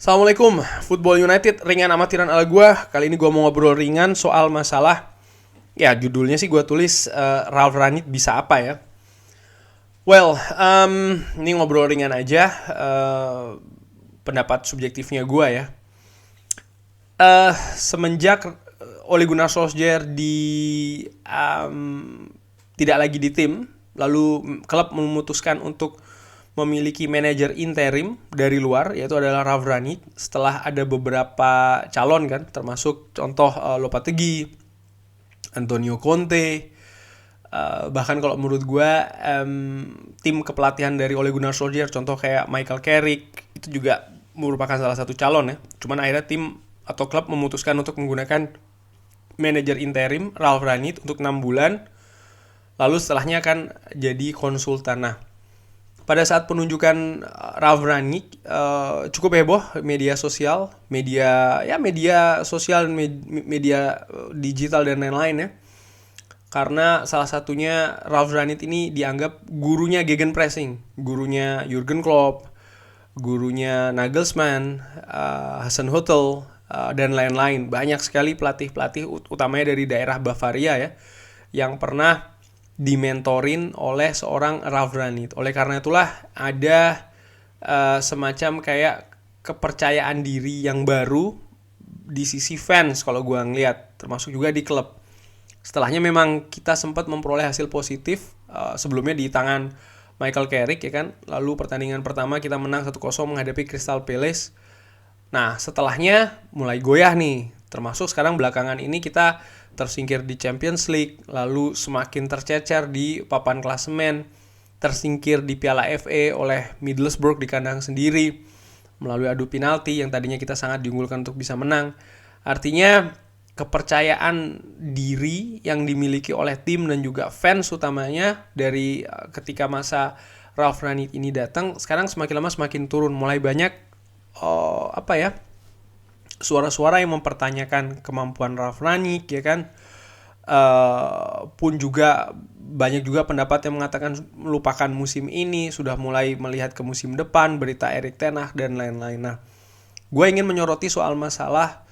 Assalamualaikum, Football United, ringan amatiran ala gue. Kali ini gue mau ngobrol ringan soal masalah, ya judulnya sih gue tulis Ralf Rangnick bisa apa ya. Well, ini ngobrol ringan aja, pendapat subjektifnya gue ya. Semenjak Ole Gunnar Solskjaer tidak lagi di tim, lalu klub memutuskan untuk memiliki manajer interim dari luar, yaitu adalah Ralf Rangnick. Setelah ada beberapa calon kan, termasuk contoh Lopetegui, Antonio Conte, bahkan kalau menurut gue tim kepelatihan dari Ole Gunnar Solskjaer, contoh kayak Michael Carrick, itu juga merupakan salah satu calon ya. Cuman akhirnya tim atau klub memutuskan untuk menggunakan manajer interim Ralf Rangnick untuk 6 bulan, lalu setelahnya akan jadi konsultan. Nah, pada saat penunjukan Ralf Rangnick cukup heboh media sosial, media sosial, media digital dan lain-lain ya. Karena salah satunya Ralf Rangnick ini dianggap gurunya gegenpressing, gurunya Jurgen Klopp, gurunya Nagelsmann, Hasenhüttl, dan lain-lain. Banyak sekali pelatih-pelatih utamanya dari daerah Bavaria ya yang pernah dimentorin oleh seorang Ralf Rangnick. Oleh karena itulah ada semacam kayak kepercayaan diri yang baru di sisi fans kalau gue ngeliat, termasuk juga di klub. Setelahnya memang kita sempat memperoleh hasil positif sebelumnya di tangan Michael Carrick ya kan. Lalu pertandingan pertama kita menang 1-0 menghadapi Crystal Palace. Nah, setelahnya mulai goyah nih. Termasuk sekarang belakangan ini kita tersingkir di Champions League, lalu semakin tercecer di papan klasemen, tersingkir di Piala FA oleh Middlesbrough di kandang sendiri, melalui adu penalti yang tadinya kita sangat diunggulkan untuk bisa menang. Artinya kepercayaan diri yang dimiliki oleh tim dan juga fans utamanya dari ketika masa Ralf Rangnick ini datang, sekarang semakin lama semakin turun. Mulai banyak suara-suara yang mempertanyakan kemampuan Ralf Rangnick ya kan. Pun juga banyak juga pendapat yang mengatakan melupakan musim ini, sudah mulai melihat ke musim depan, berita Erik ten Hag dan lain-lain. Nah, gue ingin menyoroti soal masalah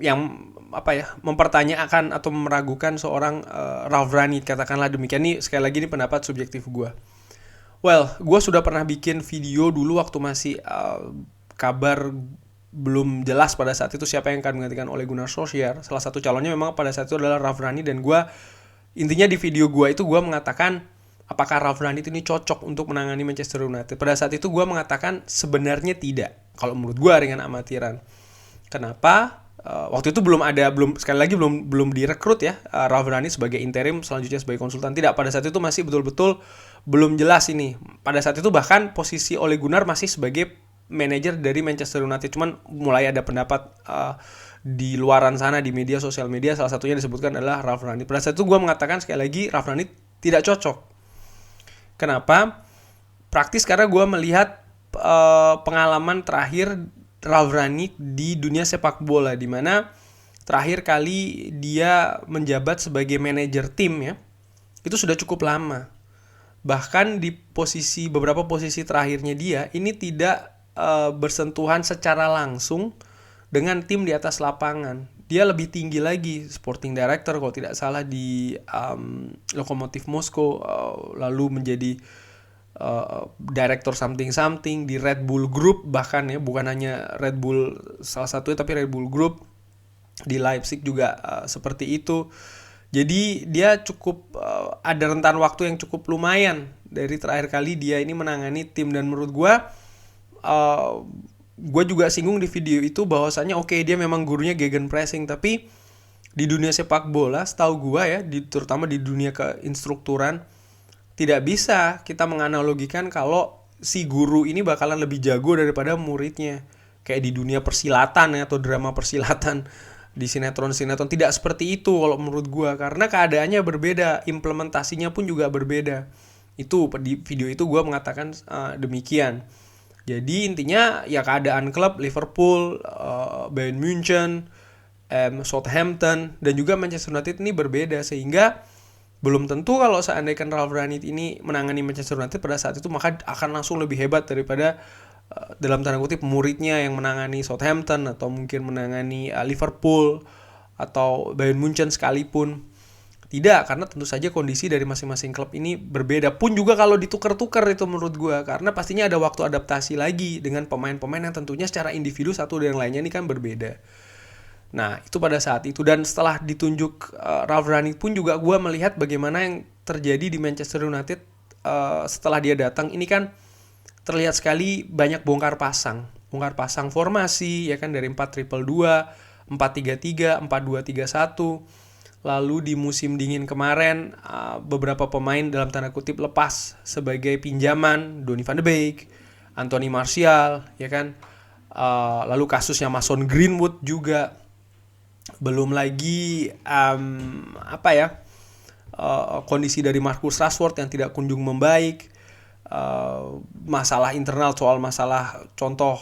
yang mempertanyakan atau meragukan seorang Ralf Rangnick, katakanlah demikian. Ini sekali lagi ini pendapat subjektif gue. Well, gue sudah pernah bikin video dulu waktu masih kabar belum jelas pada saat itu siapa yang akan menggantikan Ole Gunnar Solskjaer. Salah satu calonnya memang pada saat itu adalah Ralf Rangnick, dan gue intinya di video gue itu gue mengatakan apakah Ralf Rangnick ini cocok untuk menangani Manchester United. Pada saat itu gue mengatakan sebenarnya tidak. Kalau menurut gue ringan amatiran. Kenapa? Waktu itu belum direkrut ya Ralf Rangnick sebagai interim, selanjutnya sebagai konsultan. Tidak, pada saat itu masih betul-betul belum jelas ini. Pada saat itu bahkan posisi Ole Gunnar masih sebagai manajer dari Manchester United. Cuman mulai ada pendapat di luaran sana di media, sosial media, salah satunya disebutkan adalah Ralf Rangnick. Pada saat itu gue mengatakan sekali lagi Ralf Rangnick tidak cocok. Kenapa? Praktis karena gue melihat pengalaman terakhir Ralf Rangnick di dunia sepak bola, di mana terakhir kali dia menjabat sebagai manajer tim ya, itu sudah cukup lama. Bahkan di beberapa posisi terakhirnya dia ini tidak bersentuhan secara langsung dengan tim di atas lapangan. Dia lebih tinggi lagi, sporting director kalau tidak salah di Lokomotiv Moskow, lalu menjadi director something di Red Bull Group, bahkan ya bukan hanya Red Bull salah satunya tapi Red Bull Group di Leipzig juga seperti itu. Jadi dia cukup ada rentan waktu yang cukup lumayan dari terakhir kali dia ini menangani tim. Dan menurut gue juga singgung di video itu bahwasannya dia memang gurunya gegenpressing, tapi di dunia sepak bola setahu gue ya, terutama di dunia keinstrukturan, tidak bisa kita menganalogikan kalau si guru ini bakalan lebih jago daripada muridnya. Kayak di dunia persilatan ya, atau drama persilatan, di sinetron-sinetron. Tidak seperti itu kalau menurut gue, karena keadaannya berbeda, implementasinya pun juga berbeda. Itu di video itu gue mengatakan demikian. Jadi intinya ya keadaan klub Liverpool, Bayern Munchen, Southampton dan juga Manchester United ini berbeda, sehingga belum tentu kalau seandainya Ralf Rangnick ini menangani Manchester United pada saat itu maka akan langsung lebih hebat daripada dalam tanda kutip muridnya yang menangani Southampton atau mungkin menangani Liverpool atau Bayern Munchen sekalipun. Tidak, karena tentu saja kondisi dari masing-masing klub ini berbeda. Pun juga kalau ditukar-tukar itu menurut gue, karena pastinya ada waktu adaptasi lagi dengan pemain-pemain yang tentunya secara individu satu dan lainnya ini kan berbeda. Nah, itu pada saat itu. Dan setelah ditunjuk Ralf Rangnick pun juga gue melihat bagaimana yang terjadi di Manchester United setelah dia datang. Ini kan terlihat sekali banyak bongkar pasang formasi ya kan, dari 4-2-2, 4-3-3, 4-2-3-1. Lalu di musim dingin kemarin beberapa pemain dalam tanda kutip lepas sebagai pinjaman, Donny van de Beek, Anthony Martial ya kan. Lalu kasusnya Mason Greenwood juga. Belum lagi kondisi dari Marcus Rashford yang tidak kunjung membaik. Masalah internal soal masalah contoh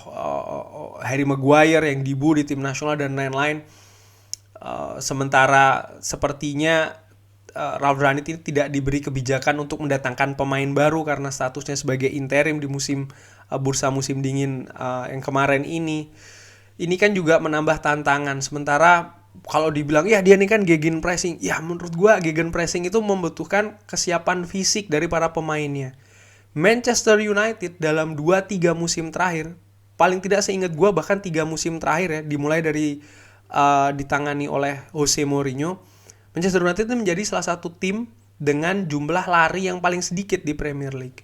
Harry Maguire yang dibu di tim nasional dan lain-lain. Sementara sepertinya Ralf Rangnick ini tidak diberi kebijakan untuk mendatangkan pemain baru karena statusnya sebagai interim di musim bursa musim dingin yang kemarin ini. Ini kan juga menambah tantangan. Sementara kalau dibilang ya dia ini kan gegenpressing, ya menurut gua gegenpressing itu membutuhkan kesiapan fisik dari para pemainnya. Manchester United dalam 2-3 musim terakhir, paling tidak seingat gua bahkan 3 musim terakhir ya, dimulai dari ditangani oleh Jose Mourinho, Manchester United itu menjadi salah satu tim dengan jumlah lari yang paling sedikit di Premier League.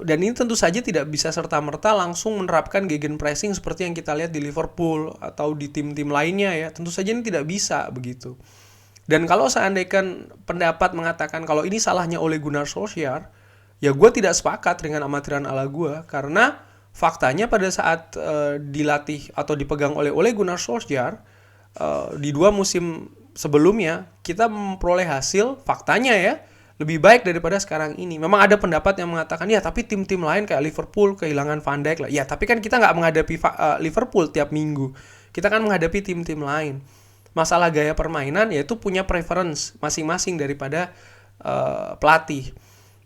Dan ini tentu saja tidak bisa serta-merta langsung menerapkan gegenpressing seperti yang kita lihat di Liverpool atau di tim-tim lainnya ya. Tentu saja ini tidak bisa begitu. Dan kalau seandainya pendapat mengatakan kalau ini salahnya Ole Gunnar Solskjaer, ya gue tidak sepakat dengan amatiran ala gue, karena faktanya pada saat dilatih atau dipegang oleh Ole Gunnar Solskjaer di 2 musim sebelumnya kita memperoleh hasil faktanya ya lebih baik daripada sekarang ini. Memang ada pendapat yang mengatakan ya tapi tim-tim lain kayak Liverpool kehilangan Van Dijk lah. Ya tapi kan kita nggak menghadapi Liverpool tiap minggu. Kita kan menghadapi tim-tim lain. Masalah gaya permainan yaitu punya preference masing-masing daripada pelatih.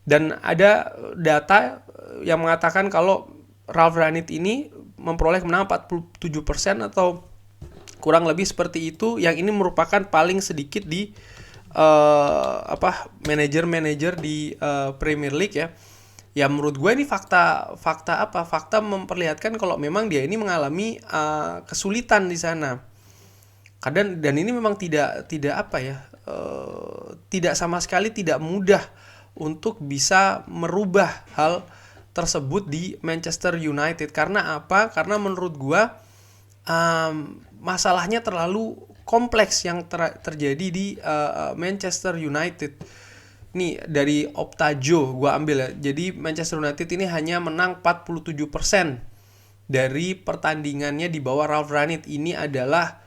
Dan ada data yang mengatakan kalau Ralf Rangnick ini memperoleh kemenangan 47% atau kurang lebih seperti itu, yang ini merupakan paling sedikit di manajer-manajer di Premier League ya. Ya menurut gue ini fakta memperlihatkan kalau memang dia ini mengalami kesulitan di sana. Dan ini memang tidak sama sekali tidak mudah untuk bisa merubah hal tersebut di Manchester United. Karena apa? Karena menurut gua masalahnya terlalu kompleks yang terjadi di Manchester United. Nih dari Optajo gua ambil ya. Jadi Manchester United ini hanya menang 47% dari pertandingannya di bawah Ralf Rangnick. Ini adalah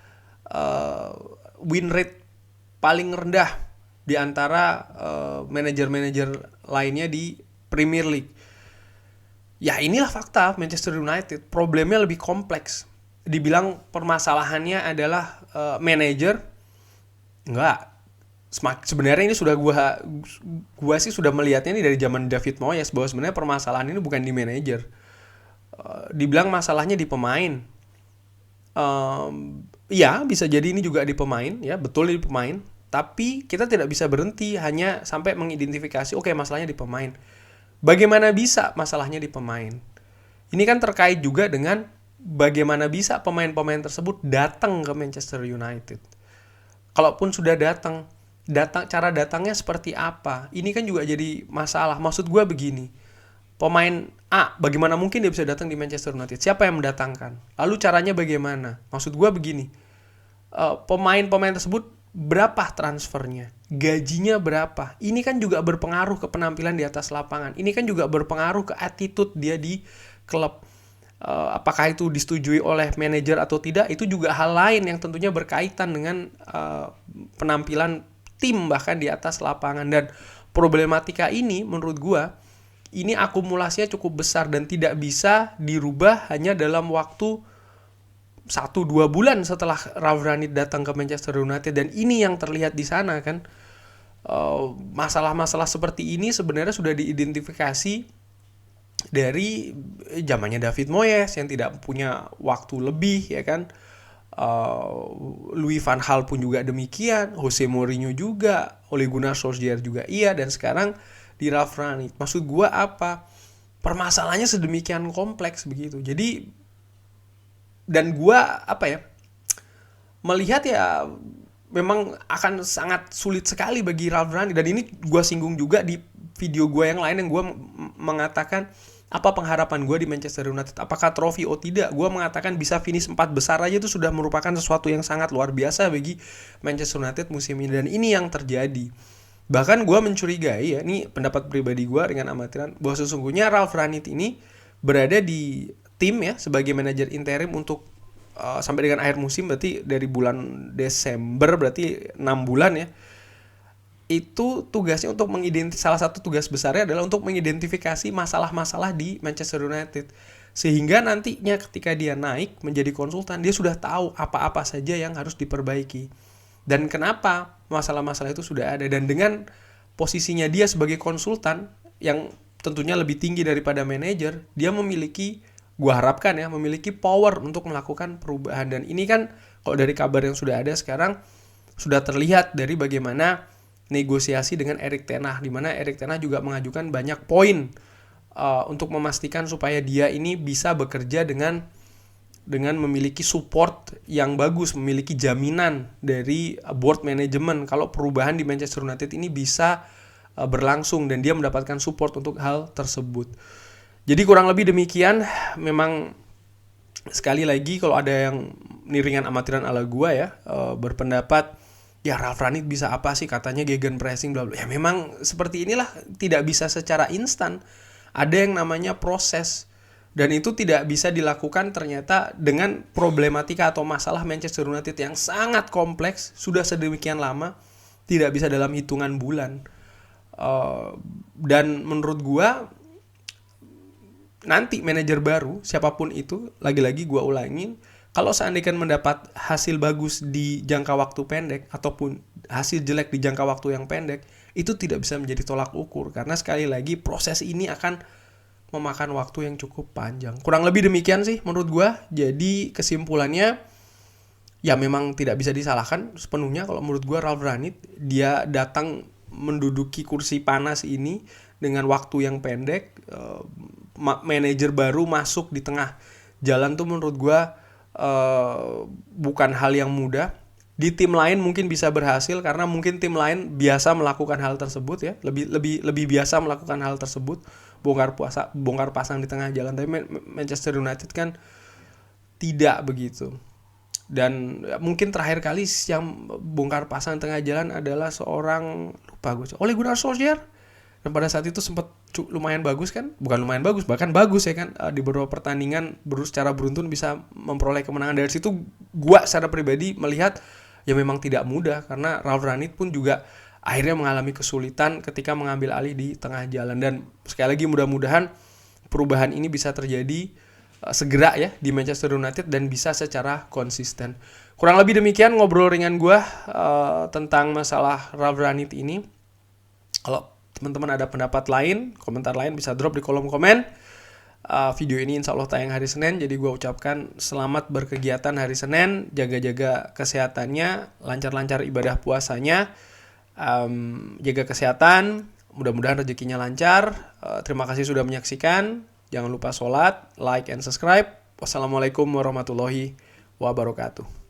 win rate paling rendah di antara manajer-manajer lainnya di Premier League. Ya inilah fakta Manchester United. Problemnya lebih kompleks. Dibilang permasalahannya adalah manajer, enggak. Sebenarnya ini sudah gua sih sudah melihatnya ini dari zaman David Moyes bahwa sebenarnya permasalahan ini bukan di manajer. Dibilang masalahnya di pemain. Ya bisa jadi ini juga di pemain, ya betul di pemain. Tapi kita tidak bisa berhenti hanya sampai mengidentifikasi oke, masalahnya di pemain. Bagaimana bisa masalahnya di pemain? Ini kan terkait juga dengan bagaimana bisa pemain-pemain tersebut datang ke Manchester United. Kalaupun sudah datang cara datangnya seperti apa? Ini kan juga jadi masalah. Maksud gue begini, pemain A, bagaimana mungkin dia bisa datang di Manchester United? Siapa yang mendatangkan? Lalu caranya bagaimana? Maksud gue begini, pemain-pemain tersebut berapa transfernya? Gajinya berapa? Ini kan juga berpengaruh ke penampilan di atas lapangan. Ini kan juga berpengaruh ke attitude dia di klub. Apakah itu disetujui oleh manajer atau tidak, itu juga hal lain yang tentunya berkaitan dengan penampilan tim bahkan di atas lapangan. Dan problematika ini menurut gua ini akumulasinya cukup besar dan tidak bisa dirubah hanya dalam waktu 1-2 bulan setelah Ralf Rangnick datang ke Manchester United. Dan ini yang terlihat di sana kan, masalah-masalah seperti ini sebenarnya sudah diidentifikasi dari zamannya David Moyes yang tidak punya waktu lebih, ya kan. Louis van Gaal pun juga demikian, Jose Mourinho juga, Ole Gunnar Solskjaer juga iya, dan sekarang di Ralf Rangnick. Maksud gue apa? Permasalahannya sedemikian kompleks begitu. Jadi, dan gue melihat ya memang akan sangat sulit sekali bagi Ralf Rangnick. Dan ini gue singgung juga di video gue yang lain, yang gue mengatakan apa pengharapan gue di Manchester United, apakah trofi atau tidak. Gue mengatakan bisa finish 4 besar aja itu sudah merupakan sesuatu yang sangat luar biasa bagi Manchester United musim ini, dan ini yang terjadi. Bahkan gue mencurigai, ya ini pendapat pribadi gue dengan amatiran, bahwa sesungguhnya Ralf Rangnick ini berada di tim ya sebagai manajer interim untuk sampai dengan akhir musim, berarti dari bulan Desember, berarti 6 bulan ya. Itu tugasnya untuk salah satu tugas besarnya adalah untuk mengidentifikasi masalah-masalah di Manchester United, sehingga nantinya ketika dia naik menjadi konsultan, dia sudah tahu apa-apa saja yang harus diperbaiki dan kenapa masalah-masalah itu sudah ada. Dan dengan posisinya dia sebagai konsultan yang tentunya lebih tinggi daripada manajer, dia memiliki, gua harapkan ya, memiliki power untuk melakukan perubahan. Dan ini kan kalau dari kabar yang sudah ada sekarang sudah terlihat dari bagaimana negosiasi dengan Erik ten Hag, di mana Erik ten Hag juga mengajukan banyak poin untuk memastikan supaya dia ini bisa bekerja dengan memiliki support yang bagus, memiliki jaminan dari board management kalau perubahan di Manchester United ini bisa berlangsung, dan dia mendapatkan support untuk hal tersebut. Jadi kurang lebih demikian. Memang sekali lagi kalau ada yang niringan amatiran ala gua ya, berpendapat ya Ralf Rangnick bisa apa sih, katanya gegenpressing bla bla. Ya memang seperti inilah, tidak bisa secara instan. Ada yang namanya proses, dan itu tidak bisa dilakukan ternyata dengan problematika atau masalah Manchester United yang sangat kompleks, sudah sedemikian lama, tidak bisa dalam hitungan bulan. Dan menurut gua nanti manajer baru siapapun itu, lagi-lagi gua ulangin, kalau seandainya mendapat hasil bagus di jangka waktu pendek ataupun hasil jelek di jangka waktu yang pendek, itu tidak bisa menjadi tolak ukur, karena sekali lagi proses ini akan memakan waktu yang cukup panjang. Kurang lebih demikian sih menurut gue. Jadi kesimpulannya ya memang tidak bisa disalahkan sepenuhnya kalau menurut gue Ralf Rangnick. Dia datang menduduki kursi panas ini dengan waktu yang pendek, manajer baru masuk di tengah jalan tuh menurut gue bukan hal yang mudah. Di tim lain mungkin bisa berhasil karena mungkin tim lain biasa melakukan hal tersebut ya, lebih biasa melakukan hal tersebut, bongkar pasang di tengah jalan. Tapi Manchester United kan tidak begitu. Dan mungkin terakhir kali yang bongkar pasang di tengah jalan adalah seorang, lupa gue, Ole Gunnar Solskjaer. Dan pada saat itu sempat lumayan bagus kan, bukan lumayan bagus, bahkan bagus ya kan, di beberapa pertandingan secara beruntun bisa memperoleh kemenangan. Dari situ gua secara pribadi melihat ya memang tidak mudah, karena Ralf Rangnick pun juga akhirnya mengalami kesulitan ketika mengambil alih di tengah jalan. Dan sekali lagi mudah-mudahan perubahan ini bisa terjadi segera ya di Manchester United dan bisa secara konsisten. Kurang lebih demikian ngobrol ringan gua tentang masalah Ralf Rangnick ini. Kalau teman-teman ada pendapat lain, komentar lain, bisa drop di kolom komen. Video ini insya Allah tayang hari Senin, jadi gue ucapkan selamat berkegiatan hari Senin, jaga-jaga kesehatannya, lancar-lancar ibadah puasanya, jaga kesehatan, mudah-mudahan rezekinya lancar. Terima kasih sudah menyaksikan, jangan lupa sholat, like, and subscribe. Wassalamualaikum warahmatullahi wabarakatuh.